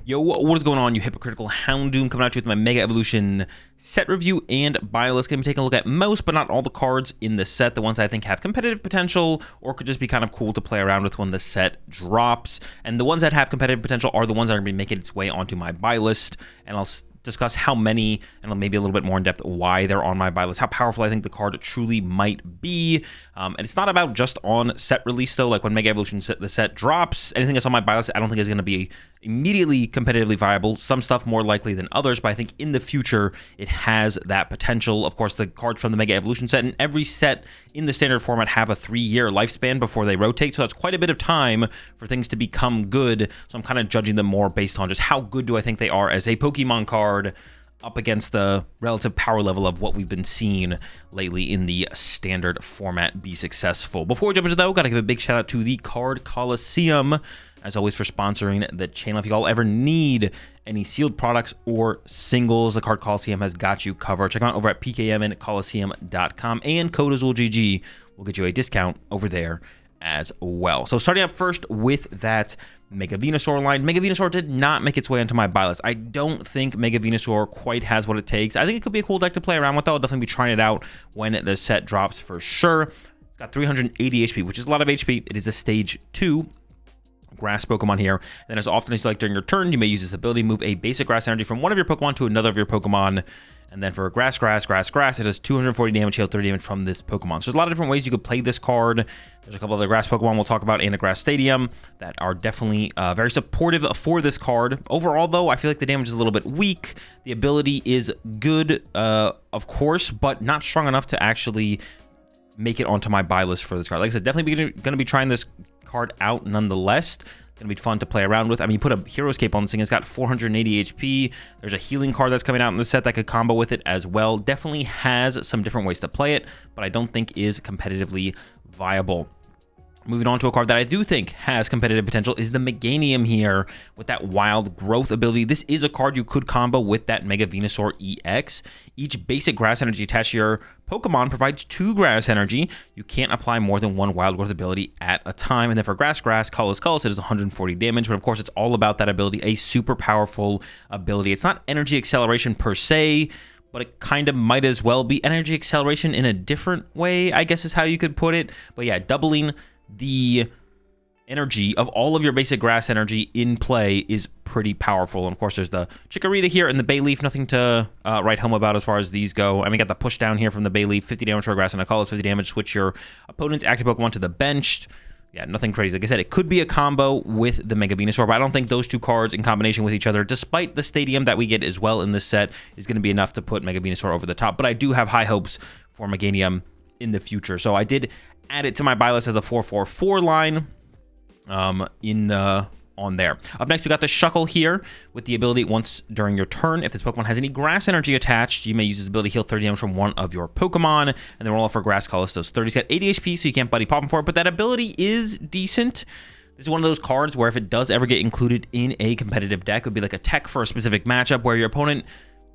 Yo, what is going on, you hypocritical Houndoom? Coming at you with my Mega Evolution set review and buy list. Going to be taking a look at most, but not all the cards in the set. The ones I think have competitive potential or could just be kind of cool to play around with when the set drops. And the ones that have competitive potential are the ones that are going to be making its way onto my buy list. And I'll discuss how many, and maybe a little bit more in depth why they're on my buy list, how powerful I think the card truly might be. And it's not about just on set release though. Like when Mega Evolution the set drops, anything that's on my buy list I don't think is going to be immediately competitively viable. Some stuff more likely than others, but I think in the future it has that potential. Of course, the cards from the Mega Evolution set and every set in the standard format have a 3-year lifespan before they rotate, so that's quite a bit of time for things to become good. So I'm kind of judging them more based on just how good do I think they are as a Pokemon card up against the relative power level of what we've been seeing lately in the standard format be successful. Before we jump into that, we've got to give a big shout out to the Card Coliseum, as always, for sponsoring the channel. If you all ever need any sealed products or singles, the Card Coliseum has got you covered. Check them out over at pkmncoliseum.com, and code AZULGG will get you a discount over there as well. So starting up first with that Mega Venusaur line. Mega Venusaur did not make its way onto my buy list. I don't think Mega Venusaur quite has what it takes. I think it could be a cool deck to play around with though. I'll definitely be trying it out when the set drops for sure. It's got 380 HP, which is a lot of HP. It is a stage 2 grass Pokemon here. Then as often as you like during your turn, you may use this ability, move a basic grass energy from one of your Pokemon to another of your Pokemon. And then for grass, it does 240 damage, heal 30 damage from this Pokemon. So there's a lot of different ways you could play this card. There's a couple other grass Pokemon we'll talk about in a grass stadium that are definitely very supportive for this card. Overall, though, I feel like the damage is a little bit weak. The ability is good, of course, but not strong enough to actually make it onto my buy list for this card. Like I said, definitely going to be trying this card out nonetheless. Gonna be fun to play around with. I mean, you put a Hero Escape on this thing, it's got 480 HP. There's a healing card that's coming out in the set that could combo with it as well. Definitely has some different ways to play it, but I don't think is competitively viable. Moving on to a card that I do think has competitive potential is the Meganium here with that Wild Growth ability. This is a card you could combo with that Mega Venusaur EX. Each basic grass energy attached to your Pokemon provides 2 grass energy. You can't apply more than 1 Wild Growth ability at a time. And then for grass, Colorless, it is 140 damage. But of course, it's all about that ability, a super powerful ability. It's not energy acceleration per se, but it kind of might as well be energy acceleration in a different way, I guess is how you could put it. But yeah, doubling the energy of all of your basic grass energy in play is pretty powerful. And of course, there's the Chikorita here and the Bayleef. Nothing to write home about as far as these go. And we got the push down here from the Bayleef, 50 damage for a grass and a colorless, 50 damage. Switch your opponent's active Pokemon to the bench. Yeah, nothing crazy. Like I said, it could be a combo with the Mega Venusaur, but I don't think those two cards in combination with each other, despite the stadium that we get as well in this set, is going to be enough to put Mega Venusaur over the top. But I do have high hopes for Meganium in the future. So I did add it to my buy list as a 4/4/4 line on there. Up next, we got the Shuckle here with the ability once during your turn. If this Pokemon has any grass energy attached, you may use this ability to heal 30 damage from one of your Pokemon. And then roll off for grass colorless does 30. It's got 80 HP, so you can't buddy pop him for it, but that ability is decent. This is one of those cards where if it does ever get included in a competitive deck, it would be like a tech for a specific matchup where your opponent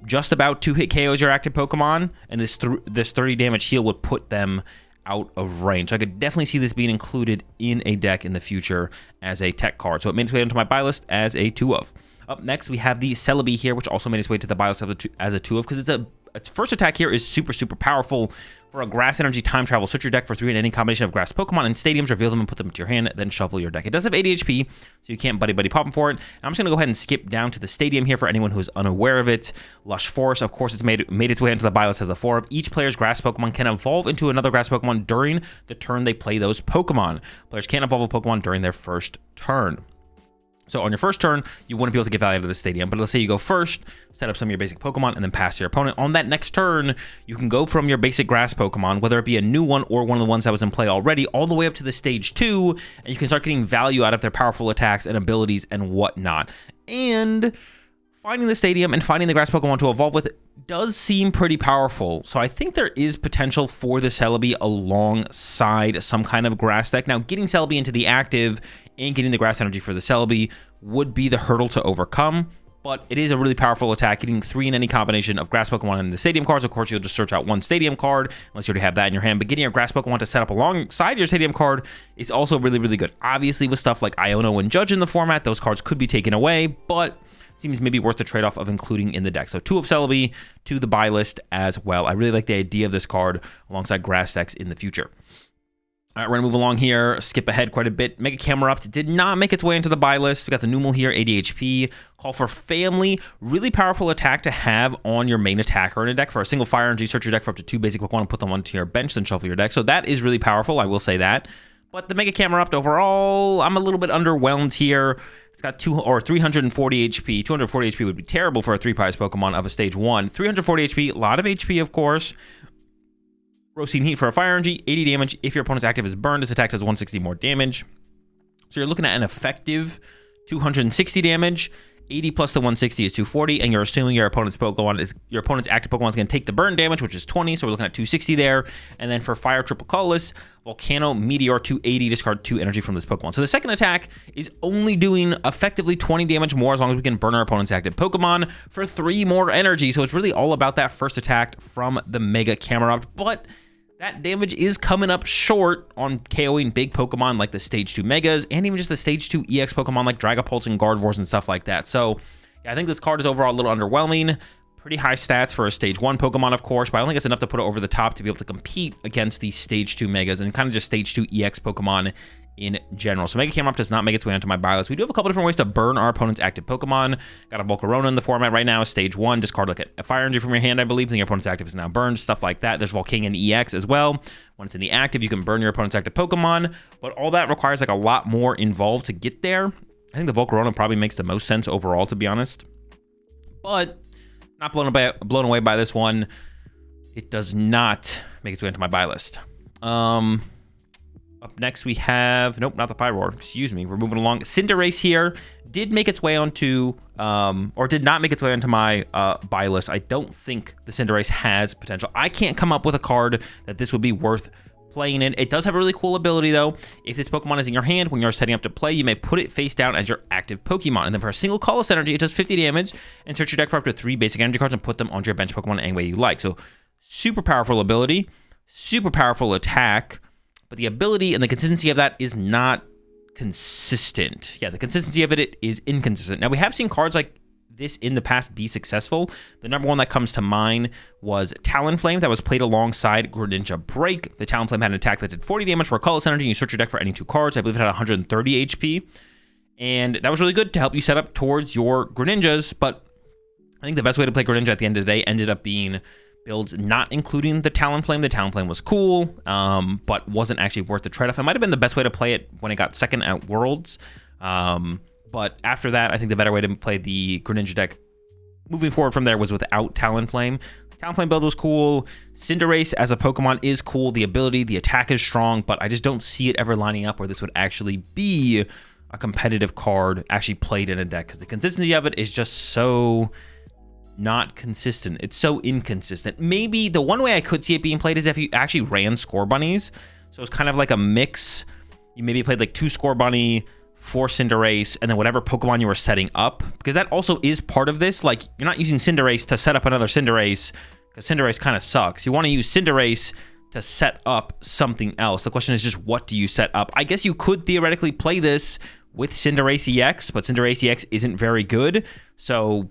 just about 2-hit KOs your active Pokemon, and this 30 damage heal would put them out of range. So I could definitely see this being included in a deck in the future as a tech card. So it made its way into my buy list as a 2 of. Up next, we have the Celebi here, which also made its way to the buy list as a 2 of, because its first attack here is super, super powerful. For a grass energy time travel, search your deck for 3 in any combination of grass Pokemon and stadiums, reveal them and put them into your hand, then shuffle your deck. It does have 80 HP, so you can't buddy pop them for it. And I'm just going to go ahead and skip down to the stadium here for anyone who is unaware of it. Lush Forest, of course, it's made its way into the buy list as a 4 of. Each player's grass Pokemon can evolve into another grass Pokemon during the turn they play those Pokemon. Players can't evolve a Pokemon during their first turn. So on your first turn, you wouldn't be able to get value out of the stadium. But let's say you go first, set up some of your basic Pokemon, and then pass to your opponent. On that next turn, you can go from your basic grass Pokemon, whether it be a new one or one of the ones that was in play already, all the way up to the stage 2, and you can start getting value out of their powerful attacks and abilities and whatnot. And finding the stadium and finding the grass Pokemon to evolve with does seem pretty powerful. So I think there is potential for the Celebi alongside some kind of grass deck. Now, getting Celebi into the active and getting the grass energy for the Celebi would be the hurdle to overcome, but it is a really powerful attack. Getting 3 in any combination of grass Pokemon and the stadium cards, of course, you'll just search out one stadium card, unless you already have that in your hand, but getting your grass Pokemon to set up alongside your stadium card is also really, really good. Obviously, with stuff like Iono and Judge in the format, those cards could be taken away, but seems maybe worth the trade-off of including in the deck. So 2 of Celebi to the buy list as well. I really like the idea of this card alongside grass decks in the future. All right, we're going to move along here, skip ahead quite a bit. Mega Camerupt did not make its way into the buy list. We got the Numel here, 80 HP. Call for Family, really powerful attack to have on your main attacker in a deck. For a single Fire Energy, search your deck for up to 2 basic Pokemon and put them onto your bench, then shuffle your deck. So that is really powerful, I will say that. But the Mega Camerupt overall, I'm a little bit underwhelmed here. It's got 340 HP. 240 HP would be terrible for a 3-prize Pokemon of a stage 1. 340 HP, a lot of HP, of course. Roasting Heat for a Fire Energy, 80 damage. If your opponent's active is burned, this attack does 160 more damage. So you're looking at an effective 260 damage. 80 plus the 160 is 240, and you're assuming your opponent's active Pokemon is going to take the burn damage, which is 20, so we're looking at 260 there. And then for Fire Triple Colorless, Volcano, Meteor, 280, discard 2 energy from this Pokemon. So the second attack is only doing effectively 20 damage more as long as we can burn our opponent's active Pokemon for 3 more energy. So it's really all about that first attack from the Mega Camerupt, but that damage is coming up short on KOing big Pokemon like the Stage 2 Megas and even just the Stage 2 EX Pokemon like Dragapults and Gardevoirs and stuff like that. So yeah, I think this card is overall a little underwhelming. Pretty high stats for a Stage 1 Pokemon, of course, but I don't think it's enough to put it over the top to be able to compete against these Stage 2 Megas and kind of just Stage 2 EX Pokemon in general. So Mega Camerupt does not make its way onto my buy list. We do have a couple different ways to burn our opponent's active Pokemon. Got a Volcarona in the format right now, Stage 1. Discard like a Fire Energy from your hand, I believe. Then your opponent's active is now burned, stuff like that. There's Volcanion EX as well. When it's in the active, you can burn your opponent's active Pokemon, but all that requires like a lot more involved to get there. I think the Volcarona probably makes the most sense overall, to be honest. But not blown away by this one. It does not make its way into my buy list. Up next we have, nope, not the Pyroar, excuse me. We're moving along. Cinderace here did make its way onto, or did not make its way onto my buy list. I don't think the Cinderace has potential. I can't come up with a card that this would be worth playing in. It does have a really cool ability though. If this Pokemon is in your hand when you're setting up to play, you may put it face down as your active Pokemon. And then for a single Colorless Energy, it does 50 damage and search your deck for up to 3 basic energy cards and put them onto your bench Pokemon any way you like. So super powerful ability, super powerful attack. But the ability and the consistency of that is not consistent. Yeah, the consistency of it is inconsistent. Now, we have seen cards like this in the past be successful. The number one that comes to mind was Talonflame that was played alongside Greninja Break. The Talonflame had an attack that did 40 damage for a Colorless Energy. You search your deck for any 2 cards. I believe it had 130 HP. And that was really good to help you set up towards your Greninjas. But I think the best way to play Greninja at the end of the day ended up being builds not including the Talonflame. The Talonflame was cool, but wasn't actually worth the trade-off. It might have been the best way to play it when it got second at Worlds. But after that, I think the better way to play the Greninja deck moving forward from there was without Talonflame. Talonflame build was cool. Cinderace as a Pokemon is cool. The ability, the attack is strong, but I just don't see it ever lining up where this would actually be a competitive card actually played in a deck, because the consistency of it is just so not consistent. It's so inconsistent. Maybe the one way I could see it being played is if you actually ran Score Bunnies. So it's kind of like a mix. You maybe played like 2 Scorbunny, 4 Cinderace, and then whatever Pokemon you were setting up, because that also is part of this. Like, you're not using Cinderace to set up another Cinderace, because Cinderace kind of sucks. You want to use Cinderace to set up something else. The question is just, what do you set up? I guess you could theoretically play this with Cinderace EX, but Cinderace EX isn't very good, so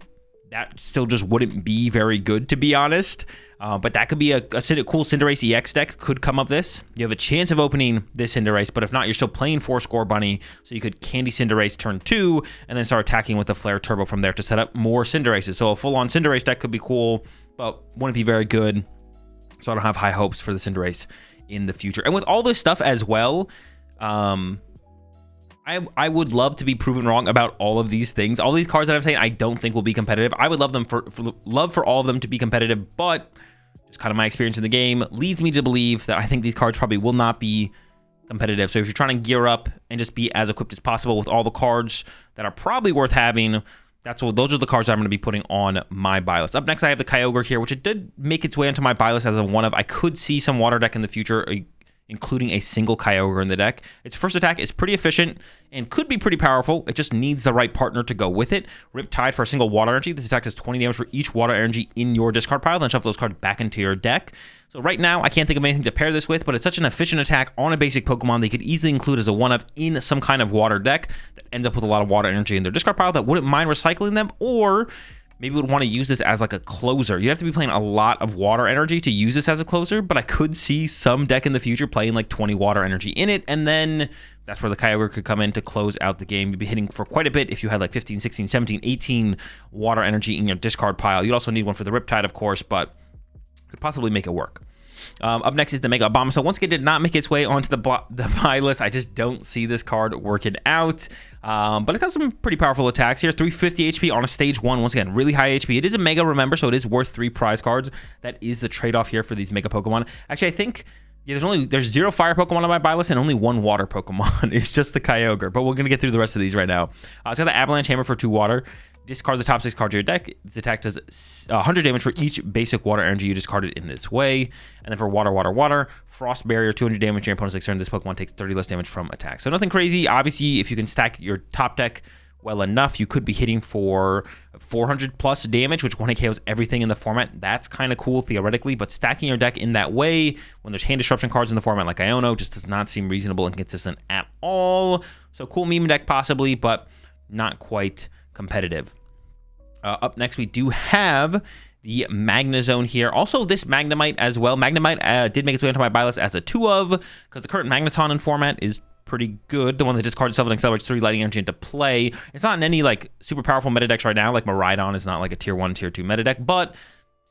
that still just wouldn't be very good, to be honest. But that could be a cool Cinderace EX deck could come of this. You have a chance of opening this Cinderace, but if not, you're still playing 4 Scorbunny, so you could Candy Cinderace turn 2, and then start attacking with the Flare Turbo from there to set up more Cinderaces. So a full-on Cinderace deck could be cool, but wouldn't be very good. So I don't have high hopes for the Cinderace in the future. And with all this stuff as well, I would love to be proven wrong about all of these things. All these cards that I'm saying I don't think will be competitive. I would love them for all of them to be competitive, but just kind of my experience in the game leads me to believe that I think these cards probably will not be competitive. So if you're trying to gear up and just be as equipped as possible with all the cards that are probably worth having, those are the cards that I'm going to be putting on my buy list. Up next, I have the Kyogre here, which it did make its way into my buy list as a one of. I could see some water deck in the future including a single Kyogre in the deck. Its first attack is pretty efficient and could be pretty powerful. It just needs the right partner to go with it. Riptide for a single water energy. This attack does 20 damage for each water energy in your discard pile, then shuffle those cards back into your deck. So right now, I can't think of anything to pair this with, but it's such an efficient attack on a basic Pokemon they could easily include as a one-of in some kind of water deck that ends up with a lot of water energy in their discard pile that wouldn't mind recycling them, or maybe would want to use this as like a closer. You'd have to be playing a lot of water energy to use this as a closer, but I could see some deck in the future playing like 20 water energy in it, and then that's where the Kyogre could come in to close out the game. You'd be hitting for quite a bit if you had like 15, 16, 17, 18 water energy in your discard pile. You'd also need one for the Riptide, of course, but could possibly make it work. Up next is the Mega Bomb. So once again, did not make its way onto the buy list. I just don't see this card working out. But it's got some pretty powerful attacks here. 350 HP on a stage 1. Once again, really high HP. It is a Mega, remember, so it is worth 3 prize cards. That is the trade-off here for these Mega Pokemon. Actually, I think there's 0 fire Pokemon on my buy list and only 1 water Pokemon. It's just the Kyogre. But we're going to get through the rest of these right now. It's got the Avalanche Hammer for 2 water. Discard the top 6 cards of your deck. This attack does 100 damage for each basic water energy you discarded in this way. And then for water, Frost Barrier, 200 damage to your opponent's next turn. This Pokemon takes 30 less damage from attack. So nothing crazy. Obviously, if you can stack your top deck well enough, you could be hitting for 400 plus damage, which 1-hit KOs everything in the format. That's kind of cool theoretically, but stacking your deck in that way when there's hand disruption cards in the format like Iono just does not seem reasonable and consistent at all. So cool meme deck possibly, but not quite competitive. Up next, we do have the Magnezone here. Also, this Magnemite as well. Magnemite did make its way onto my buy list as a 2-of, because the current Magneton in format is pretty good. The one that discards itself and accelerates 3 lightning energy into play. It's not in any like super powerful meta decks right now. Like Miraidon is not like a tier 1, tier 2 meta deck, but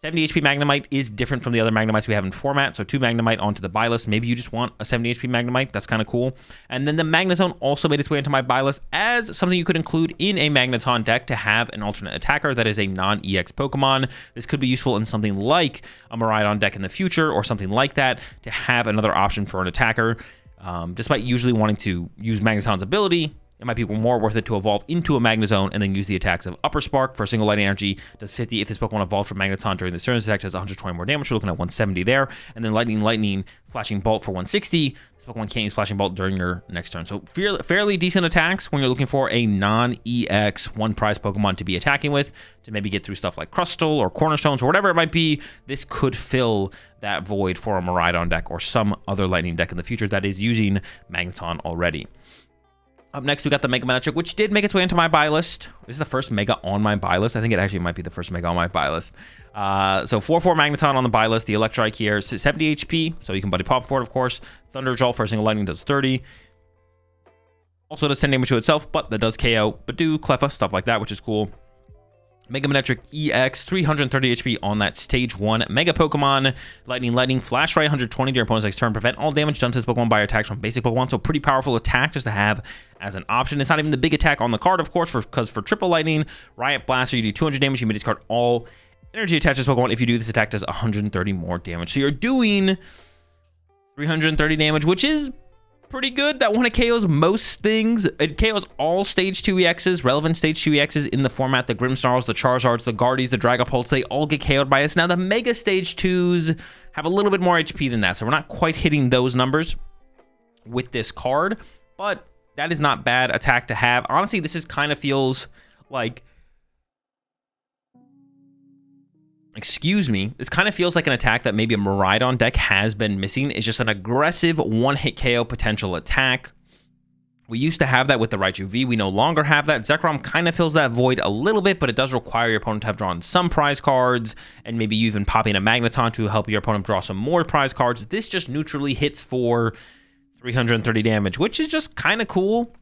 70 HP Magnemite is different from the other Magnemites we have in format. So 2 Magnemite onto the buy list. Maybe you just want a 70 HP Magnemite. That's kind of cool. And then the Magnezone also made its way into my buy list as something you could include in a Magneton deck to have an alternate attacker that is a non-EX Pokemon. This could be useful in something like a Miraidon deck in the future or something like that to have another option for an attacker. Despite usually wanting to use Magneton's ability, it might be more worth it to evolve into a Magnezone and then use the attacks of Upper Spark for a single lightning energy. Does 50 if this Pokemon evolved from Magneton during the turn. This attack does 120 more damage. We're looking at 170 there. And then Lightning, Flashing Bolt for 160. This Pokemon can't use Flashing Bolt during your next turn. So fairly decent attacks when you're looking for a non-EX 1 prize Pokemon to be attacking with to maybe get through stuff like Crustle or Cornerstones or whatever it might be. This could fill that void for a Miraidon deck or some other Lightning deck in the future that is using Magneton already. Up next, we got the Mega Manetric, which did make its way into my buy list. This is the first Mega on my buy list. I think it actually might be the first Mega on my buy list. So 4/4 Magneton on the buy list. The Electrike here, 70 HP, so you can Buddy Pop for it, of course. Thunder Jolt for a single lightning does 30. Also does 10 damage to itself, but that does KO Badoo, Cleffa, stuff like that, which is cool. Mega Manetric EX, 330 HP on that stage 1 Mega Pokemon. Lightning, Flash Ray, 120 to your opponent's next turn. Prevent all damage done to this Pokemon by attacks from basic Pokemon. So pretty powerful attack just to have as an option. It's not even the big attack on the card, of course, because for triple Lightning, Riot Blaster, you do 200 damage. You may discard all energy attached to this Pokemon. If you do, this attack does 130 more damage. So you're doing 330 damage, which is pretty good. That one it KOs most things. It KOs all stage 2 EXs, relevant stage 2 EXs in the format. The Grimmsnarls, the Charizards, the Guardies, the Dragapults, they all get KO'd by us. Now the Mega stage 2s have a little bit more HP than that, so we're not quite hitting those numbers with this card, but that is not bad attack to have. Honestly, this is kind of feels like, this kind of feels like an attack that maybe a Miraidon deck has been missing. It's just an aggressive 1-hit KO potential attack. We used to have that with the Raichu V. We no longer have that. Zekrom kind of fills that void a little bit, but it does require your opponent to have drawn some prize cards, and maybe you even popping a Magneton to help your opponent draw some more prize cards. This just neutrally hits for 330 damage, which is just kind of cool.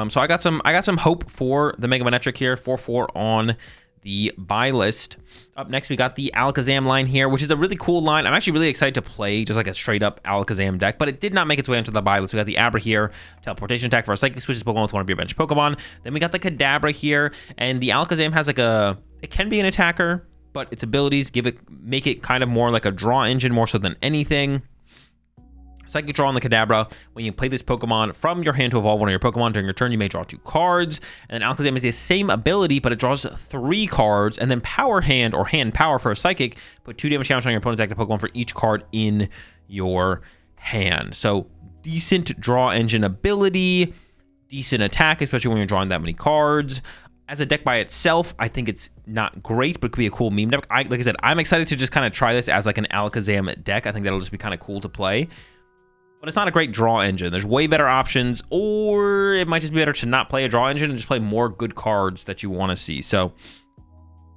So I got some hope for the Mega Manetric here. 4/4 on the buy list. Up next, we got the Alakazam line here, which is a really cool line. I'm actually really excited to play just like a straight up Alakazam deck, but it did not make its way into the buy list. We got the Abra here, teleportation attack for a Psychic Switch Pokemon with one of your bench Pokemon. Then we got the Kadabra here, and the Alakazam has like it can be an attacker, but its abilities make it kind of more like a draw engine more so than anything. Psychic Draw on the Kadabra. When you play this Pokemon from your hand to evolve one of your Pokemon during your turn, you may draw 2 cards. And then Alakazam is the same ability, but it draws 3 cards. And then Power Hand or Hand Power for a Psychic. Put 2 damage counters on your opponent's active Pokemon for each card in your hand. So decent draw engine ability, decent attack, especially when you're drawing that many cards. As a deck by itself, I think it's not great, but it could be a cool meme deck. Like I said, I'm excited to just kind of try this as like an Alakazam deck. I think that'll just be kind of cool to play. But it's not a great draw engine. There's way better options, or it might just be better to not play a draw engine and just play more good cards that you want to see. So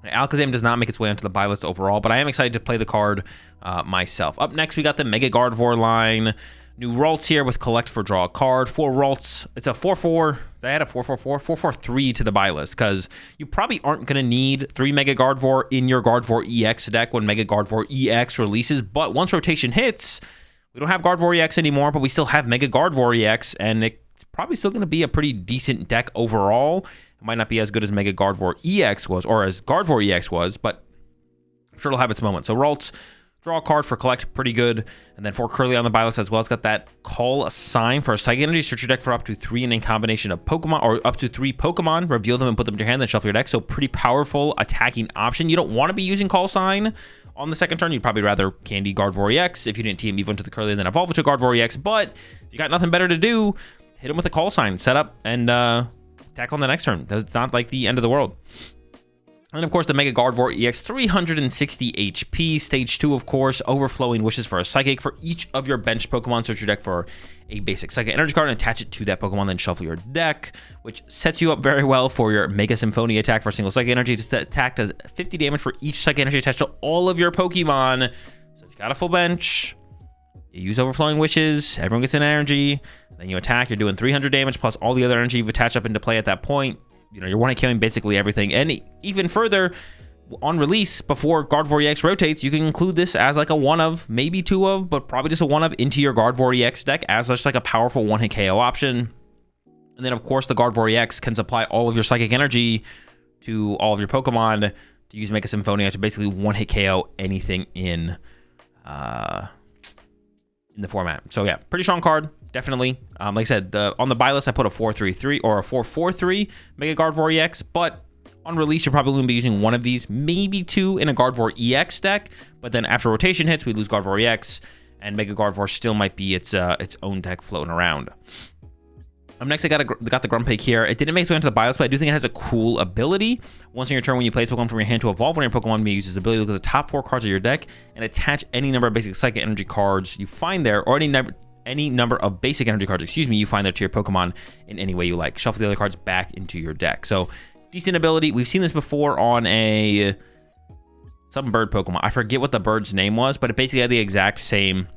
Alakazam does not make its way onto the buy list overall, but I am excited to play the card myself. Up next, we got the Mega Gardevoir line. New Ralts here with collect for draw a card. 4 Ralts. It's a 4-4. They had a 4-4-4, 4-4-3 to the buy list because you probably aren't going to need 3 Mega Gardevoir in your Gardevoir EX deck when Mega Gardevoir EX releases. But once rotation hits, we don't have Gardevoir EX anymore, but we still have Mega Gardevoir EX, and it's probably still going to be a pretty decent deck overall. It might not be as good as Mega Gardevoir EX was, or as Gardevoir EX was, but I'm sure it'll have its moment. So Ralts, draw a card for collect, pretty good. And then for Kirlia on the buy list as well, it's got that call a sign for a Psychic Energy. Search your deck for up to 3 in a combination of Pokemon, or up to 3 Pokemon. Reveal them and put them in your hand, then shuffle your deck. So pretty powerful attacking option. You don't want to be using call sign on the second turn. You'd probably rather Candy Gardevoir EX if you didn't TM Evo into the Kirlia and then evolve it to Gardevoir EX. But if you got nothing better to do, hit them with a call sign, set up, and attack on the next turn. It's not like the end of the world. And of course, the Mega Gardevoir EX, 360 HP. Stage 2, of course, overflowing wishes for a Psychic. For each of your bench Pokemon, search your deck for a basic Psychic Energy card and attach it to that Pokemon, then shuffle your deck, which sets you up very well for your Mega Symphony attack for a single Psychic Energy. This attack does 50 damage for each Psychic Energy attached to all of your Pokemon. So if you got a full bench, you use overflowing wishes, everyone gets an energy, then you attack, you're doing 300 damage plus all the other energy you've attached up into play at that point. You know, you're one-hit killing basically everything. And even further, on release, before Gardevoir EX rotates, you can include this as like a 1 of, maybe 2 of, but probably just a 1 of into your Gardevoir EX deck as just like a powerful one-hit KO option. And then, of course, the Gardevoir EX can supply all of your Psychic Energy to all of your Pokemon to use Mega Symphonia to basically one-hit KO anything in the format. So yeah, pretty strong card. Definitely. Like I said, on the buy list, I put a 4-3-3 or a 4-4-3 Mega Gardevoir EX, but on release, you're probably going to be using 1 of these, maybe 2 in a Gardevoir EX deck, but then after rotation hits, we lose Gardevoir EX, and Mega Gardevoir still might be its own deck floating around. Next, I got the Grumpig here. It didn't make its way into the buy list, but I do think it has a cool ability. Once in your turn, when you place Pokemon from your hand to evolve one of your Pokemon, may use this ability to look at the top 4 cards of your deck and attach any number of basic Psychic Energy cards you find there, or any number of basic energy cards, you find there to your Pokemon in any way you like. Shuffle the other cards back into your deck. So decent ability. We've seen this before on some bird Pokemon. I forget what the bird's name was, but it basically had the exact same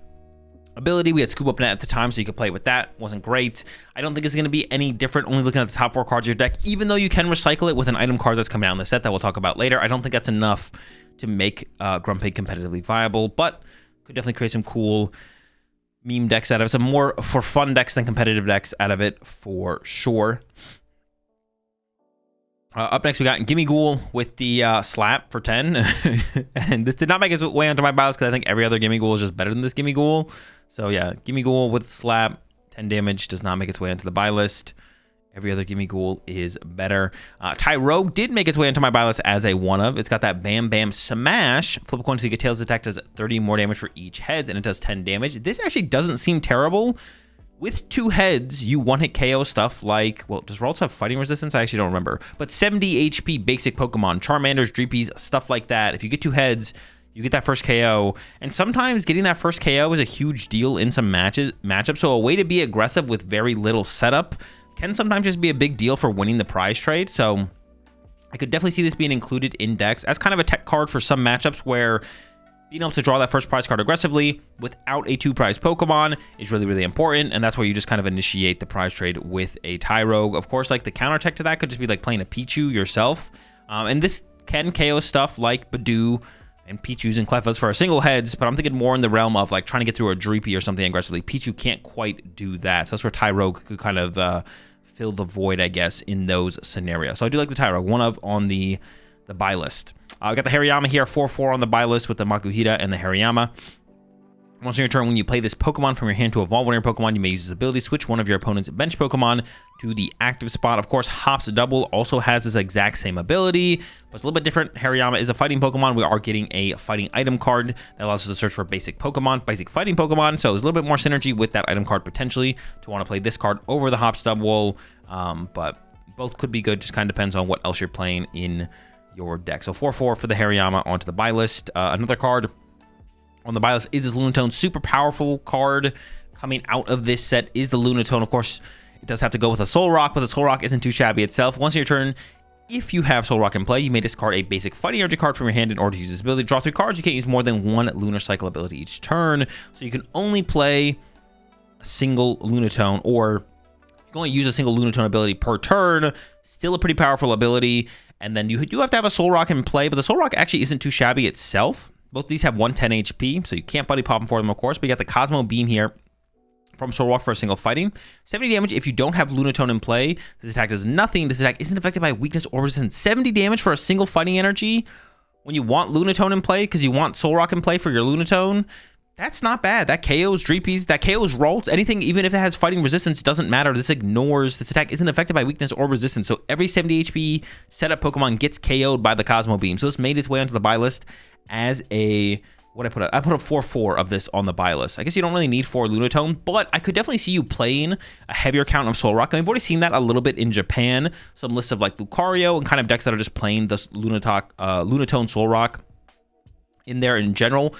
ability. We had Scoop Up Net at the time, so you could play with that. Wasn't great. I don't think it's going to be any different only looking at the top 4 cards of your deck, even though you can recycle it with an item card that's coming out in the set that we'll talk about later. I don't think that's enough to make Grumpig competitively viable, but could definitely create some cool meme decks out of it, some more for fun decks than competitive decks out of it for sure. Up next, we got Gimmighoul with the slap for 10. And this did not make its way onto my buy list because I think every other Gimmighoul is just better than this Gimmighoul. So yeah, Gimmighoul with slap, 10 damage, does not make its way onto the buy list. Every other Gimmighoul is better. Tyrogue did make its way into my buy list as a 1 of. It's got that Bam Bam Smash. Flip a coin to the Tails attack, does 30 more damage for each heads, and it does 10 damage. This actually doesn't seem terrible. With 2 heads, you one-hit KO stuff like, well, does Ralts have fighting resistance? I actually don't remember. But 70 HP basic Pokemon, Charmanders, Dreepies, stuff like that. If you get 2 heads, you get that first KO. And sometimes getting that first KO is a huge deal in some matchups. So a way to be aggressive with very little setup can sometimes just be a big deal for winning the prize trade. So I could definitely see this being included in decks as kind of a tech card for some matchups where being able to draw that first prize card aggressively without a 2 prize Pokemon is really, really important. And that's where you just kind of initiate the prize trade with a Tyrogue. Of course, like the counter tech to that could just be like playing a Pichu yourself. And this can KO stuff like Badoo and Pichus and Clefas for a single heads, but I'm thinking more in the realm of like trying to get through a Dreepy or something aggressively. Pichu can't quite do that. So that's where Tyrogue could kind of fill the void, I guess, in those scenarios. So I do like the Tyrogue, 1 of on the buy list. I got the Hariyama here, 4-4 on the buy list with the Makuhita and the Hariyama. Once on your turn, when you play this Pokemon from your hand to evolve one of your Pokemon, you may use this ability to switch one of your opponent's bench Pokemon to the active spot. Of course, Hops Double also has this exact same ability, but it's a little bit different. Hariyama is a fighting Pokemon. We are getting a fighting item card that allows us to search for basic Pokemon, basic fighting Pokemon. So there's a little bit more synergy with that item card potentially to want to play this card over the Hops Double. But both could be good. Just kind of depends on what else you're playing in your deck. So 4/4 for the Hariyama onto the buy list. Another card on the buy list is this Lunatone. Super powerful card coming out of this set is the Lunatone. Of course, it does have to go with a Solrock, but the Solrock isn't too shabby itself. Once on your turn, if you have Solrock in play, you may discard a basic fighting energy card from your hand in order to use this ability. Draw 3 cards. You can't use more than 1 Lunar Cycle ability each turn, so you can only play a single Lunatone, or you can only use a single Lunatone ability per turn. Still a pretty powerful ability. And then you do have to have a Solrock in play, but the Solrock actually isn't too shabby itself. Both these have 110 HP, so you can't buddy pop them for them, of course. But you got the Cosmo Beam here from Solrock for a single fighting. 70 damage if you don't have Lunatone in play. This attack does nothing. This attack isn't affected by weakness or resistance. 70 damage for a single fighting energy when you want Lunatone in play because you want Solrock in play for your Lunatone. That's not bad. That KOs Dreepies, that KOs Ralts, anything, even if it has fighting resistance, doesn't matter. This ignores, this attack isn't affected by weakness or resistance. So every 70 HP setup Pokemon gets KO'd by the Cosmo Beam. So this made its way onto the buy list as a, what I put a 4/4 of this on the buy list. I guess you don't really need 4 Lunatone, but I could definitely see you playing a heavier count of Solrock. I mean, we've already seen that a little bit in Japan. Some lists of like Lucario and kind of decks that are just playing the Lunatone Solrock in there in general.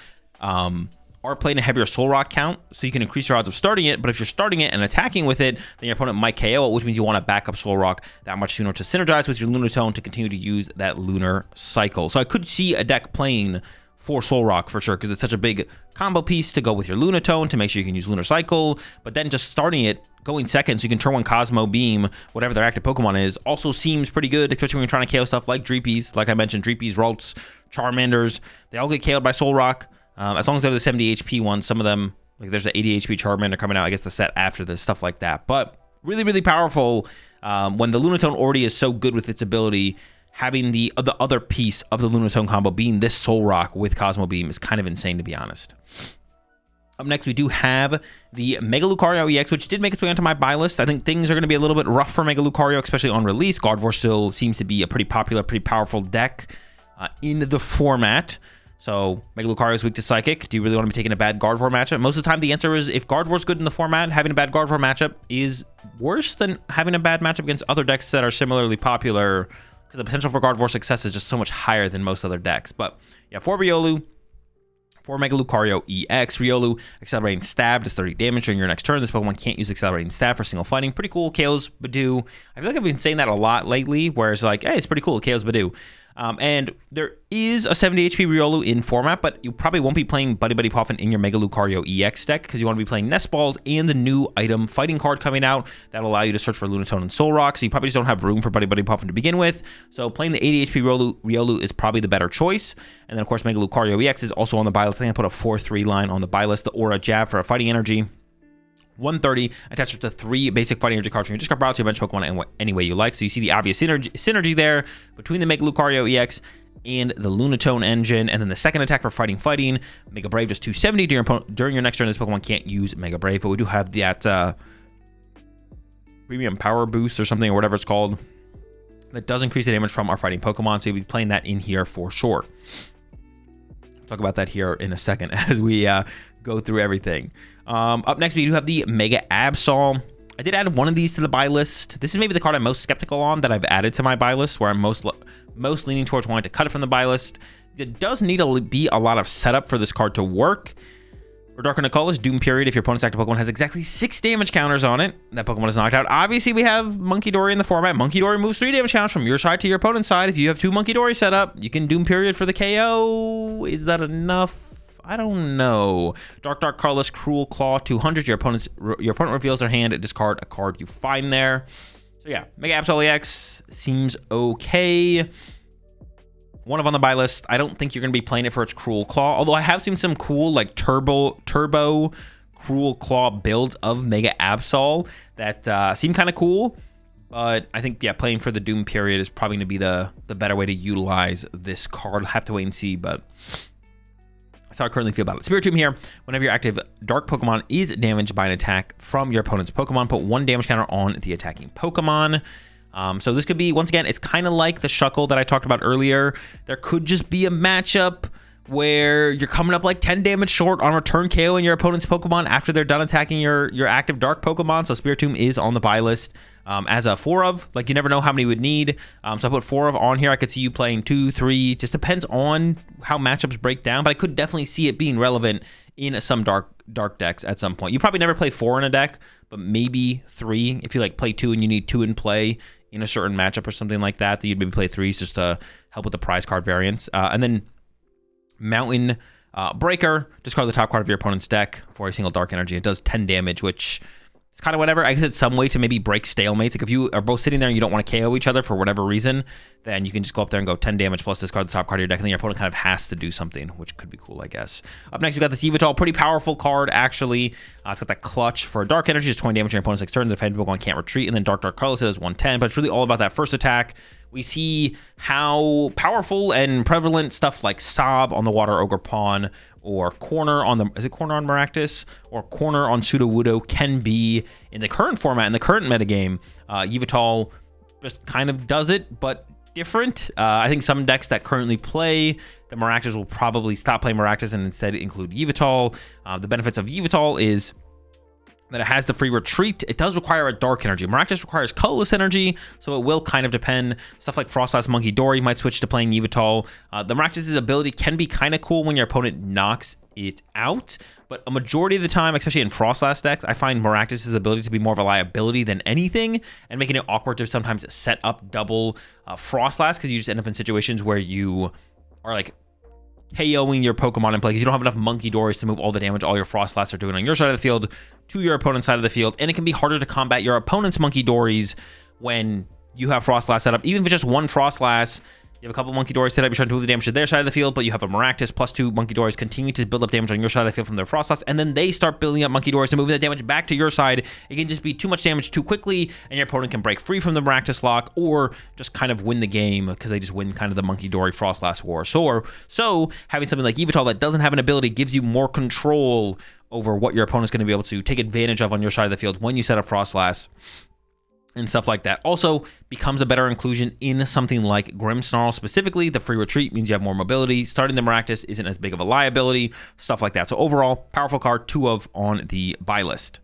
Are playing a heavier Solrock count, so you can increase your odds of starting it. But if you're starting it and attacking with it, then your opponent might KO it, which means you want to back up Solrock that much sooner to synergize with your Lunatone to continue to use that Lunar Cycle. So I could see a deck playing for Solrock for sure, because it's such a big combo piece to go with your Lunatone to make sure you can use Lunar Cycle. But then just starting it, going second, so you can turn 1 Cosmo Beam, whatever their active Pokemon is, also seems pretty good, especially when you're trying to KO stuff like Dreepies. Like I mentioned, Dreepies, Ralts, Charmanders, they all get KO'd by Solrock. As long as they're the 70 HP ones, some of them, like there's an 80 HP Charmander coming out, I guess the set after this, stuff like that. But really, really powerful when the Lunatone already is so good with its ability. Having the other piece of the Lunatone combo being this Solrock with Cosmo Beam is kind of insane, to be honest. Up next, we do have the Mega Lucario EX, which did make its way onto my buy list. I think things are going to be a little bit rough for Mega Lucario, especially on release. Gardevoir still seems to be a pretty popular, pretty powerful deck in the format. So Mega Lucario is weak to Psychic. Do you really want to be taking a bad Gardevoir matchup? Most of the time, the answer is if Gardevoir's good in the format, having a bad Gardevoir matchup is worse than having a bad matchup against other decks that are similarly popular, because the potential for Gardevoir success is just so much higher than most other decks. But yeah, for Riolu, for Mega Lucario EX, Riolu, Accelerating Stab does 30 damage during your next turn. This Pokemon can't use Accelerating Stab for single fighting. Pretty cool. KOs Badoo. I feel like I've been saying that a lot lately, where it's like, hey, it's pretty cool. KOs Badoo. And there is a 70 HP Riolu in format, but you probably won't be playing Buddy Buddy Poffin in your Mega Lucario EX deck, because you want to be playing Nest Balls and the new item fighting card coming out that'll allow you to search for Lunatone and Solrock, so you probably just don't have room for Buddy Buddy Poffin to begin with. So playing the 80 HP Riolu is probably the better choice. And then, of course, Mega Lucario EX is also on the buy list. I think I put a 4/3 line on the buy list. The Aura Jab for a fighting energy. 130 attached to 3 basic fighting energy cards from your discard pile to your bench Pokemon any way you like. So you see the obvious synergy there between the Mega Lucario EX and the Lunatone engine. And then the second attack for fighting. Mega Brave does 270 during your next turn. This Pokemon can't use Mega Brave, but we do have that premium power boost or something, or whatever it's called, that does increase the damage from our fighting Pokemon. So you'll be playing that in here for sure. Talk about that here in a second as we go through everything. Up next, we do have the Mega Absol. I did add one of these to the buy list. This is maybe the card I'm most skeptical on that I've added to my buy list, where I'm most leaning towards wanting to cut it from the buy list. It does need to be a lot of setup for this card to work. For Dark Nicolas, Doom Period, if your opponent's active Pokemon has exactly 6 damage counters on it, that Pokemon is knocked out. Obviously, we have Monkey Dory in the format. Monkey Dory moves 3 damage counters from your side to your opponent's side. If you have 2 Monkey Dory set up, you can Doom Period for the KO. Is that enough? I don't know. Dark Colorless, Cruel Claw, 200. Your opponent reveals their hand. Discard a card you find there. So yeah, Mega Absol EX seems okay. One of on the buy list. I don't think you're going to be playing it for its Cruel Claw, although I have seen some cool like turbo Cruel Claw builds of Mega Absol that seem kind of cool. But I think, yeah, playing for the Doom Period is probably going to be the better way to utilize this card. I'll have to wait and see, but That's how I currently feel about it. Spiritomb here. Whenever your active dark Pokemon is damaged by an attack from your opponent's Pokemon, put 1 damage counter on the attacking Pokemon. So this could be, once again, it's kind of like the Shuckle that I talked about earlier. There could just be a matchup where you're coming up like 10 damage short on return KO in your opponent's Pokemon after they're done attacking your active dark Pokemon. So Spiritomb is on the buy list as a 4 of. Like, you never know how many you would need. So I put 4 of on here. I could see you playing 2, 3. Just depends on how matchups break down. But I could definitely see it being relevant in some dark decks at some point. You probably never play 4 in a deck, but maybe 3. If you like play 2 and you need 2 in play in a certain matchup or something like that, you'd maybe play 3s just to help with the prize card variance. And then Mountain Breaker, discard the top card of your opponent's deck for a single dark energy. It does 10 damage, which is kind of whatever. I guess it's some way to maybe break stalemates. Like if you are both sitting there and you don't want to KO each other for whatever reason, then you can just go up there and go 10 damage plus discard the top card of your deck, and then your opponent kind of has to do something, which could be cool, I guess. Up next, we got this Yveltal, pretty powerful card, actually. It's got that clutch for dark energy, it's 20 damage on your opponent's next turn. The defending Pokemon can't retreat, and then dark colorless, it does 110, but it's really all about that first attack. We see how powerful and prevalent stuff like Sob on the Water Ogre Pawn, or Corner on the, is it Corner on Maractus? Or Corner on Sudowoodo can be in the current format, in the current metagame. Yveltal just kind of does it, but different. I think some decks that currently play the Maractus will probably stop playing Maractus and instead include Yveltal. The benefits of Yveltal is that it has the free retreat. It does require a dark energy. Maractus requires colorless energy, so it will kind of depend. Stuff like Frostlass Monkey Dory might switch to playing Yveltal. The Maractus' ability can be kind of cool when your opponent knocks it out, but a majority of the time, especially in Frostlass decks, I find Maractus' ability to be more of a liability than anything, and making it awkward to sometimes set up double Frostlass, because you just end up in situations where you are like KOing your Pokemon in play because you don't have enough Monkey Dories to move all the damage all your Frostlass are doing on your side of the field to your opponent's side of the field, and it can be harder to combat your opponent's Monkey Dories when you have Frostlass set up. Even if it's just one Frostlass, you have a couple Monkey Dories set up, you're trying to move the damage to their side of the field, but you have a Maractus plus 2 Monkey Dories continue to build up damage on your side of the field from their Frostlass, and then they start building up Monkey Dories and moving that damage back to your side. It can just be too much damage too quickly, and your opponent can break free from the Maractus lock, or just kind of win the game because they just win kind of the Monkey Dory Frostlass war. So having something like Yveltal that doesn't have an ability gives you more control over what your opponent's going to be able to take advantage of on your side of the field when you set up Frostlass and stuff like that. Also becomes a better inclusion in something like Grimmsnarl. Specifically, the free retreat means you have more mobility. Starting the Maractus isn't as big of a liability, stuff like that. So overall, powerful card, 2 of on the buy list.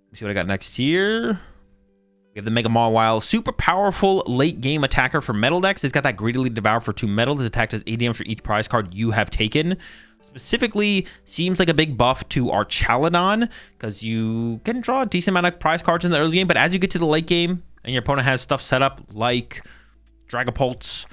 Let's see what I got next here. We have the Mega Mawile, super powerful late game attacker for metal decks. It's got that Greedily Devour for 2 metal. This attack does 8 damage for each prize card you have taken. Specifically, seems like a big buff to Archaladon, because you can draw a decent amount of prize cards in the early game, but as you get to the late game and your opponent has stuff set up like Dragapults,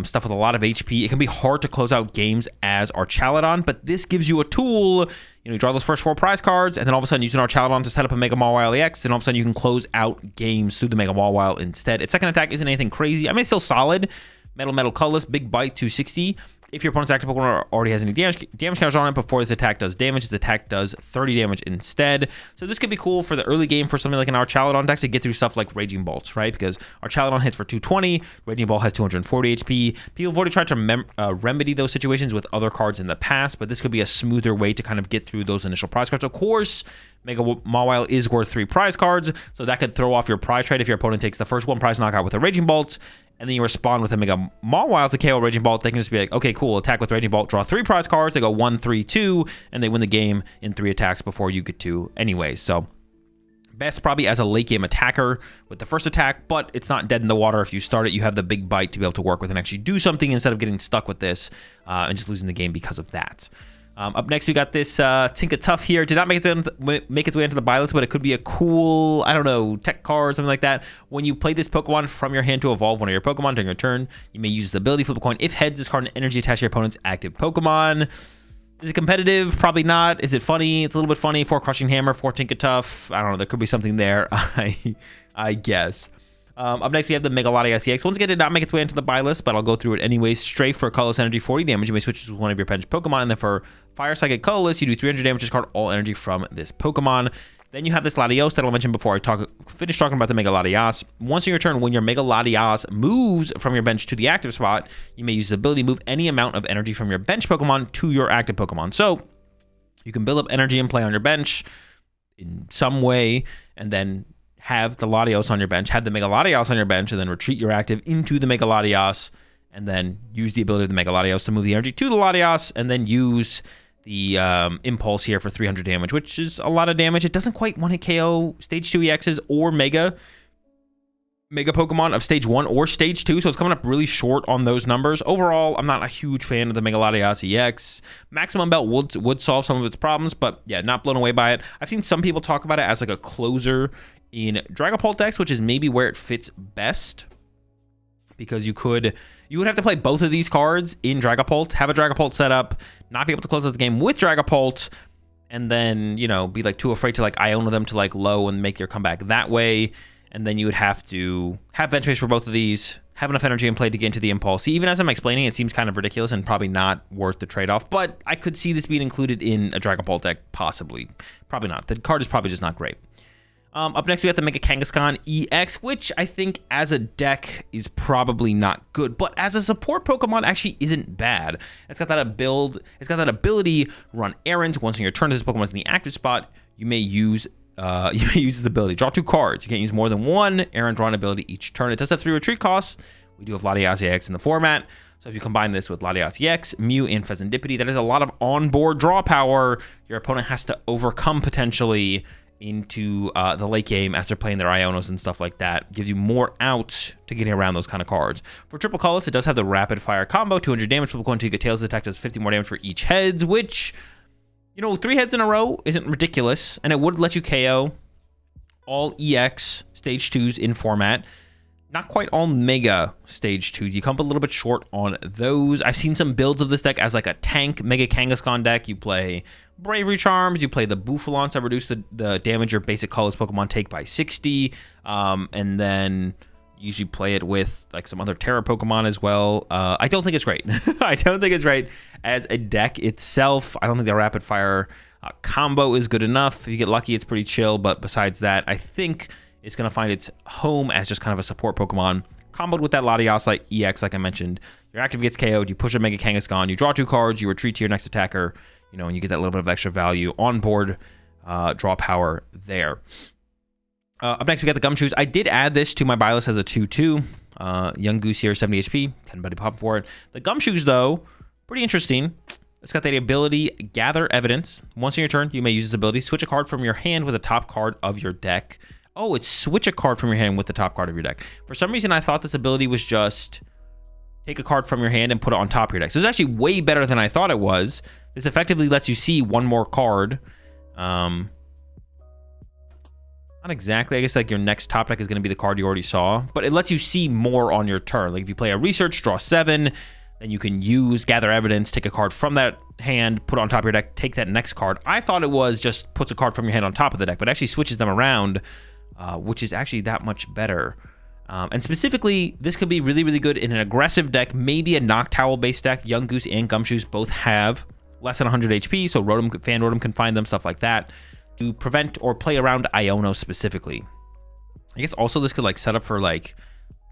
stuff with a lot of HP, it can be hard to close out games as Archaladon, but this gives you a tool. You draw those first 4 prize cards, and then all of a sudden use an Archaladon to set up a Mega Mawile EX, and all of a sudden you can close out games through the Mega Mawile instead. Its second attack isn't anything crazy. I mean, it's still solid. Metal, colorless, big bite, 260. If your opponent's active Pokemon already has any damage counters on it before this attack does damage, this attack does 30 damage instead. So this could be cool for the early game for something like an Archaladon deck to get through stuff like Raging Bolts, right? Because Archaladon hits for 220, Raging Ball has 240 HP. People have already tried to remedy those situations with other cards in the past, but this could be a smoother way to kind of get through those initial prize cards. Of course, Mega Mawile is worth 3 prize cards, so that could throw off your prize trade if your opponent takes the first 1 prize knockout with a Raging Bolt, and then you respond with a Mega Mawile to KO Raging Bolt. They can just be like, okay, cool, attack with Raging Bolt, draw 3 prize cards, they go 1, 3, 2, and they win the game in 3 attacks before you get to anyways. So best probably as a late game attacker with the first attack, but it's not dead in the water. If you start it, you have the big bite to be able to work with and actually do something instead of getting stuck with this and just losing the game because of that. Up next, we got this Tinkatuff here. Did not make its way into the buy list, but it could be a cool, I don't know, tech card, something like that. When you play this Pokemon from your hand to evolve one of your Pokemon during your turn, you may use the ability flip a coin. If heads, discard an energy attached to your opponent's active Pokemon. Is it competitive? Probably not. Is it funny? It's a little bit funny. 4 Crushing Hammer, 4 Tinkatuff. I don't know. There could be something there, I guess. Up next, we have the Mega Lucario EX. Once again, did not make its way into the buy list, but I'll go through it anyways. Strafe for colorless energy, 40 damage. You may switch to one of your bench Pokemon, and then for Fire Psychic colorless, you do 300 damage. Discard all energy from this Pokemon. Then you have this Latios that I'll mention before I finish talking about the Mega Latias. Once in your turn, when your Mega Latias moves from your bench to the active spot, you may use the ability to move any amount of energy from your bench Pokemon to your active Pokemon. So you can build up energy and play on your bench in some way, and then have the Latios on your bench, have the Mega Latios on your bench, and then retreat your active into the Mega Latios, and then use the ability of the Mega Latios to move the energy to the Latios, and then use the Impulse here for 300 damage, which is a lot of damage. It doesn't quite one-hit KO Stage 2 EXs or Mega Pokemon of Stage 1 or Stage 2, so it's coming up really short on those numbers. Overall, I'm not a huge fan of the Mega Latios EX. Maximum Belt would solve some of its problems, but yeah, not blown away by it. I've seen some people talk about it as like a closer in Dragapult decks, which is maybe where it fits best, because you would have to play both of these cards in Dragapult, have a Dragapult set up, not be able to close out the game with Dragapult, and then, you know, be like too afraid to like Iona them to like low and make your comeback that way. And then you would have to have bench space for both of these, have enough energy in play to get into the Impulse. Even as I'm explaining, it seems kind of ridiculous and probably not worth the trade-off, but I could see this being included in a Dragapult deck, possibly. Probably not. The card is probably just not great. Up next, we got the Mega Kangaskhan EX, which I think as a deck is probably not good, but as a support Pokemon actually isn't bad. It's got that ability run errands. Once in your turn, this Pokemon is in the active spot, you may use this ability. Draw 2 cards. You can't use more than one errand run ability each turn. It does have 3 retreat costs. We do have Latias EX in the format. So if you combine this with Latias EX, Mew, and Pheasantipity, that is a lot of onboard draw power your opponent has to overcome potentially into the late game as they're playing their Ionos and stuff like that. Gives you more outs to getting around those kind of cards. For triple colorless, it does have the rapid fire combo, 200 damage, flip a coin until you get tails attack, does 50 more damage for each heads, which, you know, 3 heads in a row isn't ridiculous, and it would let you KO all EX Stage 2s in format. Not quite all Mega Stage 2s. You come up a little bit short on those. I've seen some builds of this deck as like a tank Mega Kangaskhan deck. You play Bravery Charms, you play the Bouffalon to reduce the damage your basic colorless Pokemon take by 60, and then usually play it with like some other Terra Pokemon as well. I don't think it's great. I don't think it's great as a deck itself. I don't think the rapid fire combo is good enough. If you get lucky, it's pretty chill, but besides that, I think it's going to find its home as just kind of a support Pokemon. Comboed with that Latias EX, like I mentioned, your active gets KO'd, you push a Mega Kangaskhan, you draw 2 cards, you retreat to your next attacker, you know, and you get that little bit of extra value on board draw power there. Up next, we got the Gumshoos. I did add this to my buy list as a 2-2. Yungoos here, 70 HP, 10 buddy pop for it. The Gumshoos, though, pretty interesting. It's got the ability Gather Evidence. Once in your turn, you may use this ability. Switch a card from your hand with the top card of your deck. Oh, it's switch a card from your hand with the top card of your deck. For some reason, I thought this ability was just take a card from your hand and put it on top of your deck. So it's actually way better than I thought it was. This effectively lets you see one more card. Not exactly. I guess like your next top deck is going to be the card you already saw. But it lets you see more on your turn. Like if you play a Research, draw 7, then you can use Gather Evidence, take a card from that hand, put it on top of your deck, take that next card. I thought it was just puts a card from your hand on top of the deck, but it actually switches them around, which is actually that much better. And specifically, this could be really, really good in an aggressive deck, maybe a Noctowl-based deck. Yungoos and Gumshoos both have less than 100 HP, so Fan Rotom can find them, stuff like that, to prevent or play around Iono specifically. I guess also this could like set up for like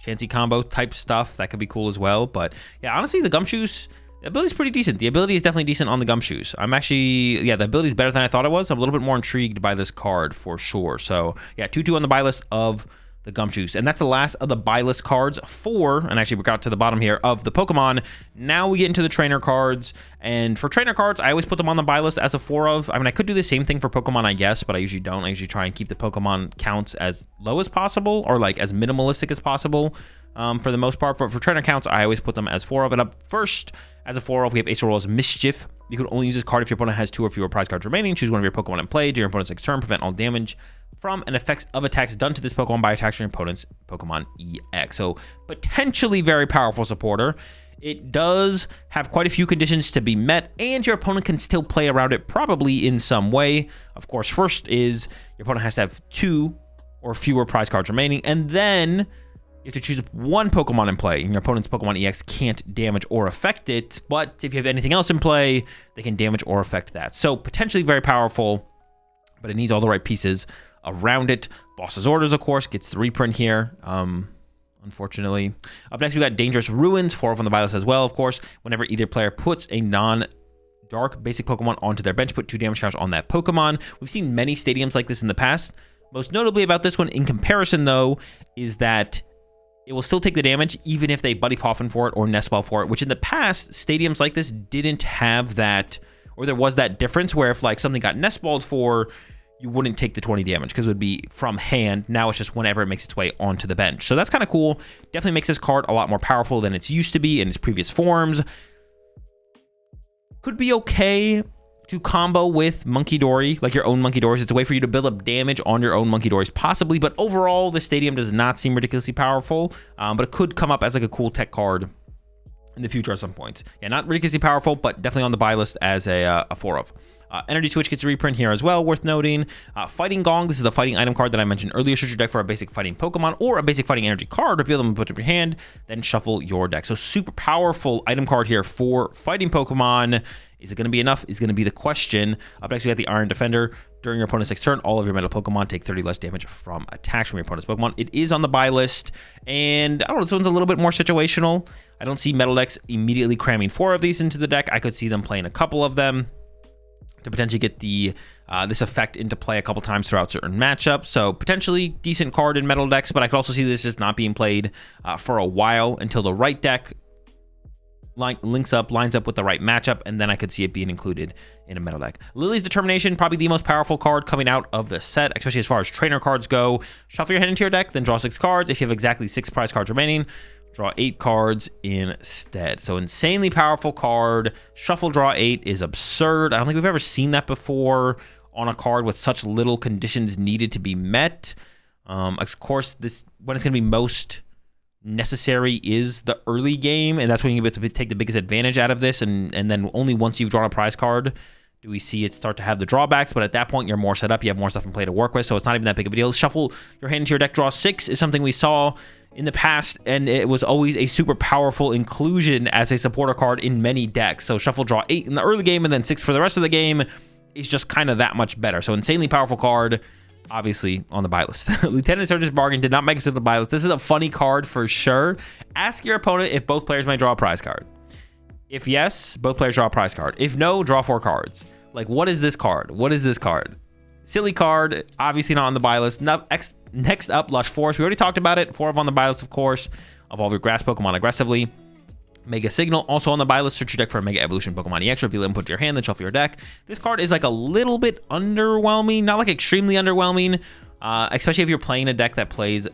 Chansey combo type stuff. That could be cool as well. But yeah, honestly, the Gumshoos, the ability is pretty decent. The ability is definitely decent on the Gumshoos. I'm actually, yeah, the ability is better than I thought it was. I'm a little bit more intrigued by this card for sure. So yeah, 2-2 on the buy list of the Gumshoos. And that's the last of the buy list cards for, and actually we got to the bottom here, of the Pokemon. Now we get into the trainer cards. And for trainer cards, I always put them on the buy list as a 4 of. I mean, I could do the same thing for Pokemon, I guess, but I usually don't. I usually try and keep the Pokemon counts as low as possible, or like as minimalistic as possible. For the most part, but for trainer counts, I always put them as 4 of. And up first, as a 4 of, we have Acerolas Mischief. You can only use this card if your opponent has 2 or fewer prize cards remaining. Choose one of your Pokemon in play. Do your opponent's next turn. Prevent all damage from and effects of attacks done to this Pokemon by attacks from your opponent's Pokemon EX. So potentially very powerful supporter. It does have quite a few conditions to be met, and your opponent can still play around it probably in some way. Of course, first is your opponent has to have 2 or fewer prize cards remaining, and then you have to choose one Pokemon in play, and your opponent's Pokemon EX can't damage or affect it, but if you have anything else in play, they can damage or affect that. So potentially very powerful. but it needs all the right pieces around it. Boss's Orders, of course, gets the reprint here. Unfortunately. Up next, we got Dangerous Ruins, 4 on the buy list as well, of course. Whenever either player puts a non-dark basic Pokemon onto their bench, put 2 damage counters on that Pokemon. We've seen many stadiums like this in the past. Most notably about this one, in comparison, though, is that it will still take the damage even if they Buddy Poffin for it or Nest Ball for it, which in the past, stadiums like this didn't have that, or there was that difference where if like something got Nest Balled for, you wouldn't take the 20 damage because it would be from hand. Now it's just whenever it makes its way onto the bench. So that's kind of cool. Definitely makes this card a lot more powerful than it's used to be in its previous forms. Could be okay to combo with Monkey Dory, like your own Monkey Dories. It's a way for you to build up damage on your own Monkey Dories, possibly. But overall, the stadium does not seem ridiculously powerful. But it could come up as like a cool tech card in the future at some point. Yeah, not ridiculously powerful, but definitely on the buy list as a 4 of. Energy Switch gets a reprint here as well, worth noting. Fighting Gong, this is the fighting item card that I mentioned earlier. Search your deck for a basic fighting Pokemon or a basic fighting energy card, reveal them and put them in your hand, then shuffle your deck. So super powerful item card here for fighting Pokemon. Is it going to be enough? Is going to be the question. Up next, we got the Iron Defender. During your opponent's next turn, all of your metal Pokemon take 30 less damage from attacks from your opponent's Pokemon. It is on the buy list, and I don't know, this one's a little bit more situational. I don't see metal decks immediately cramming 4 of these into the deck. I could see them playing a couple of them to potentially get the this effect into play a couple times throughout certain matchups. So potentially decent card in metal decks, but I could also see this just not being played for a while until the right deck lines up with the right matchup, and then I could see it being included in a metal deck. Lillie's Determination, probably the most powerful card coming out of the set, especially as far as trainer cards go. Shuffle your hand into your deck, then draw 6 cards. If you have exactly 6 prize cards remaining, draw 8 cards instead. So insanely powerful card. Shuffle, draw 8 is absurd. I don't think we've ever seen that before on a card with such little conditions needed to be met. Of course, this when it's going to be most necessary is the early game, and that's when you get to take the biggest advantage out of this, and then only once you've drawn a prize card do we see it start to have the drawbacks, but at that point you're more set up, you have more stuff in play to work with, so it's not even that big of a deal. Shuffle your hand into your deck, draw 6 is something we saw in the past, and it was always a super powerful inclusion as a supporter card in many decks. So shuffle, draw 8 in the early game, and then 6 for the rest of the game is just kind of that much better. So insanely powerful card, obviously on the buy list. Lieutenant Surge's Bargain did not make it to the buy list. This is a funny card for sure. Ask your opponent if both players may draw a prize card. If yes, both players draw a prize card. If no, draw 4 cards. Like, what is this card? What is this card? Silly card, obviously not on the buy list. Next up, Lush Forest. We already talked about it. 4 on the buy list, of course. Evolve your grass Pokemon aggressively. Mega Signal, also on the buy list. Search your deck for a Mega Evolution Pokemon EX. Reveal it and put to your hand, then shuffle your deck. This card is like a little bit underwhelming. Not like extremely underwhelming, especially if you're playing a deck that plays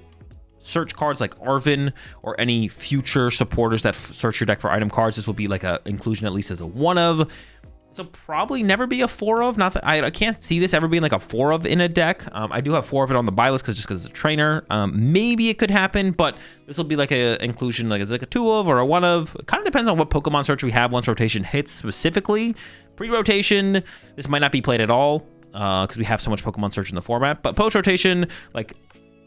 search cards like Arvin or any future supporters that search your deck for item cards. This will be like a inclusion at least as a 1 of. So probably never be a 4 of. Not that I can't see this ever being like a 4 of in a deck. I do have 4 of it on the buy list because it's a trainer. Maybe it could happen, but this will be like a inclusion, like it's like a 2 of or a 1 of. It kind of depends on what Pokemon search we have once rotation hits specifically. Pre-rotation, this might not be played at all because we have so much Pokemon search in the format. But post-rotation, like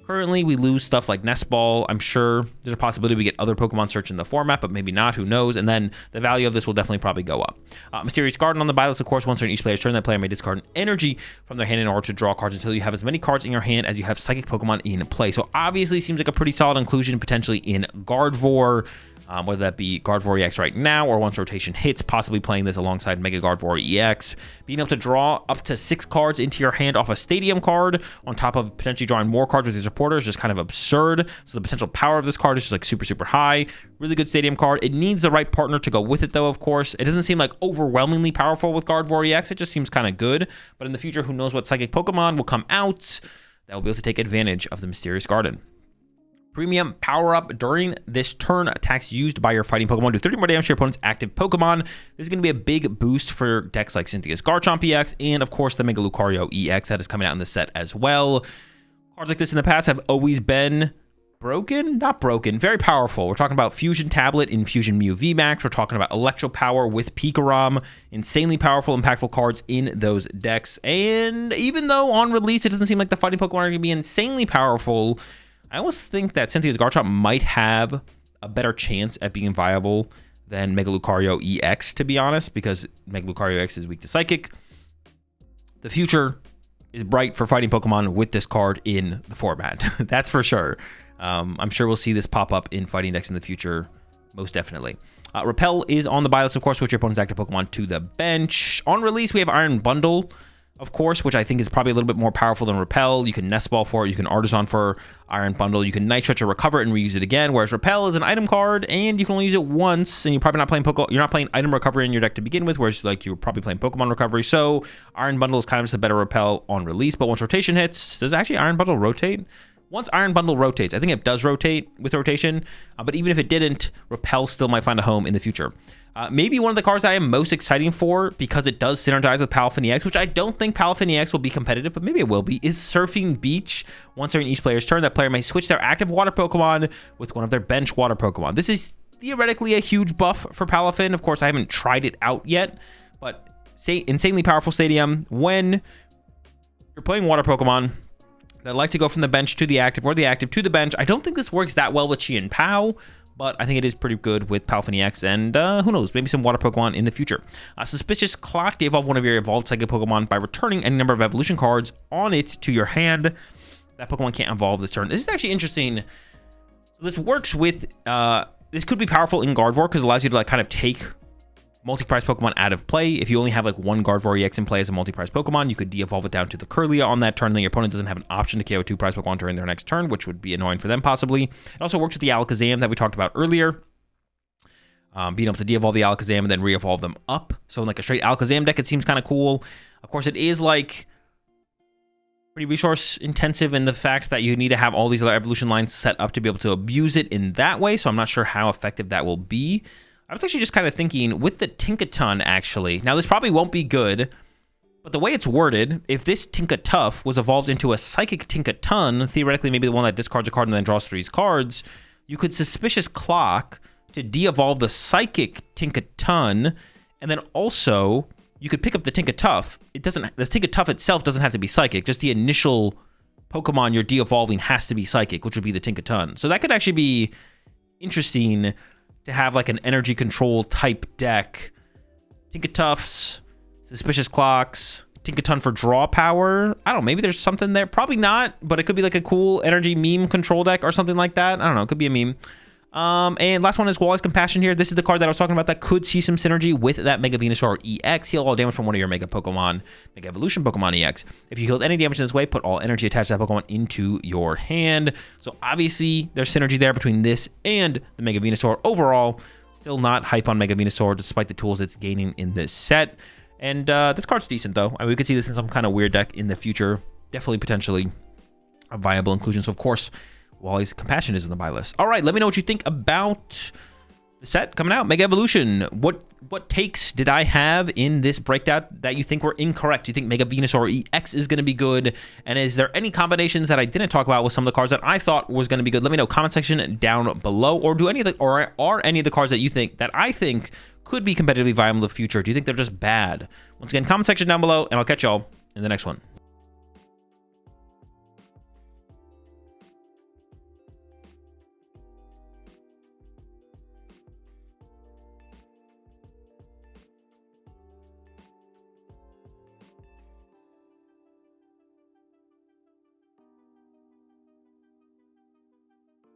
currently we lose stuff like Nest Ball. I'm sure there's a possibility we get other Pokemon search in the format, but maybe not, who knows. And then the value of this will definitely probably go up. Mysterious Garden on the buy list, of course. Once during each player's turn, that player may discard an energy from their hand in order to draw cards until you have as many cards in your hand as you have Psychic Pokemon in play. So obviously seems like a pretty solid inclusion potentially in Gardevoir. Whether that be Gardevoir EX right now or once rotation hits, possibly playing this alongside Mega Gardevoir EX. Being able to draw up to 6 cards into your hand off a stadium card on top of potentially drawing more cards with your supporters is just kind of absurd. So the potential power of this card is just like super, super high. Really good stadium card. It needs the right partner to go with it though, of course. It doesn't seem like overwhelmingly powerful with Gardevoir EX. It just seems kind of good. But in the future, who knows what Psychic Pokemon will come out that will be able to take advantage of the Mysterious Garden. Premium power up during this turn. Attacks used by your fighting Pokemon do 30 more damage to your opponent's active Pokemon. This is going to be a big boost for decks like Cynthia's Garchomp EX and, of course, the Mega Lucario EX that is coming out in the set as well. Cards like this in the past have always been broken? Not broken. Very powerful. We're talking about Fusion Tablet in Fusion Mew VMAX. We're talking about Electro Power with Pikarom. Insanely powerful, impactful cards in those decks. And even though on release it doesn't seem like the fighting Pokemon are going to be insanely powerful, I almost think that Cynthia's Garchomp might have a better chance at being viable than Mega Lucario EX, to be honest, because Mega Lucario EX is weak to Psychic. The future is bright for fighting Pokemon with this card in the format. That's for sure. I'm sure we'll see this pop up in fighting decks in the future, most definitely. Repel is on the buy list, of course, switch your opponent's active Pokemon to the bench. On release, we have Iron Bundle, of course, which I think is probably a little bit more powerful than Repel. You can Nest Ball for it, you can Artisan for Iron Bundle, you can Night Stretch or Recover and reuse it again, whereas Repel is an item card, and you can only use it once, and you're probably not playing you're not playing Item Recovery in your deck to begin with, whereas like you're probably playing Pokemon Recovery, so Iron Bundle is kind of just a better Repel on release, but once rotation hits, does actually Iron Bundle rotate? Once Iron Bundle rotates, I think it does rotate with rotation, but even if it didn't, Repel still might find a home in the future. Maybe one of the cards I am most exciting for, because it does synergize with Palafin EX, which I don't think Palafin EX will be competitive, but maybe it will be, is Surfing Beach. Once during each player's turn, that player may switch their active water Pokemon with one of their bench water Pokemon. This is theoretically a huge buff for Palafin. Of course, I haven't tried it out yet, but insanely powerful stadium. When you're playing water Pokemon that like to go from the bench to the active or the active to the bench, I don't think this works that well with Chi and Pow, but I think it is pretty good with Palafin EX, and who knows, maybe some water Pokemon in the future. Suspicious Clock, de-evolve one of your evolved Psychic Pokemon by returning any number of evolution cards on it to your hand. That Pokemon can't evolve this turn. This is actually interesting. This works with, this could be powerful in Gardevoir, because it allows you to like kind of take multi-prize Pokemon out of play. If you only have like one Gardevoir EX in play as a multi-prize Pokemon, you could de-evolve it down to the Kirlia on that turn, then your opponent doesn't have an option to KO 2 prize Pokemon during their next turn, which would be annoying for them possibly. It also works with the Alakazam that we talked about earlier. Being able to de-evolve the Alakazam and then re-evolve them up. So in like a straight Alakazam deck, it seems kind of cool. Of course, it is like pretty resource intensive in the fact that you need to have all these other evolution lines set up to be able to abuse it in that way, so I'm not sure how effective that will be. I was actually just kind of thinking with the Tinkaton, actually. Now, this probably won't be good, but the way it's worded, if this Tinkatuff was evolved into a Psychic Tinkaton, theoretically maybe the one that discards a card and then draws 3 cards, you could Suspicious Clock to de-evolve the Psychic Tinkaton, and then also you could pick up the Tinkatuff. The Tinkatuff itself doesn't have to be Psychic, just the initial Pokemon you're de-evolving has to be Psychic, which would be the Tinkaton. So that could actually be interesting to have like an energy control type deck. Tinkatuffs, Suspicious Clocks, Tinkaton for draw power. I don't know, maybe there's something there. Probably not, but it could be like a cool energy meme control deck or something like that. I don't know, it could be a meme. And last one is Wally's Compassion here. This is the card that I was talking about that could see some synergy with that Mega Venusaur EX. Heal all damage from one of your Mega Pokemon, Mega Evolution Pokemon EX. If you healed any damage in this way, put all energy attached to that Pokemon into your hand. So obviously, there's synergy there between this and the Mega Venusaur. Overall, still not hype on Mega Venusaur despite the tools it's gaining in this set. And this card's decent, though. I mean, we could see this in some kind of weird deck in the future. Definitely, potentially a viable inclusion. So, of course, Wally's Compassion is in the buy list. All right, let me know what you think about the set coming out. Mega Evolution. What takes did I have in this breakdown that you think were incorrect? Do you think Mega Venusaur EX is going to be good? And is there any combinations that I didn't talk about with some of the cards that I thought was going to be good? Let me know. Comment section down below. Or are any of the cards that I think could be competitively viable in the future? Do you think they're just bad? Once again, comment section down below, and I'll catch y'all in the next one.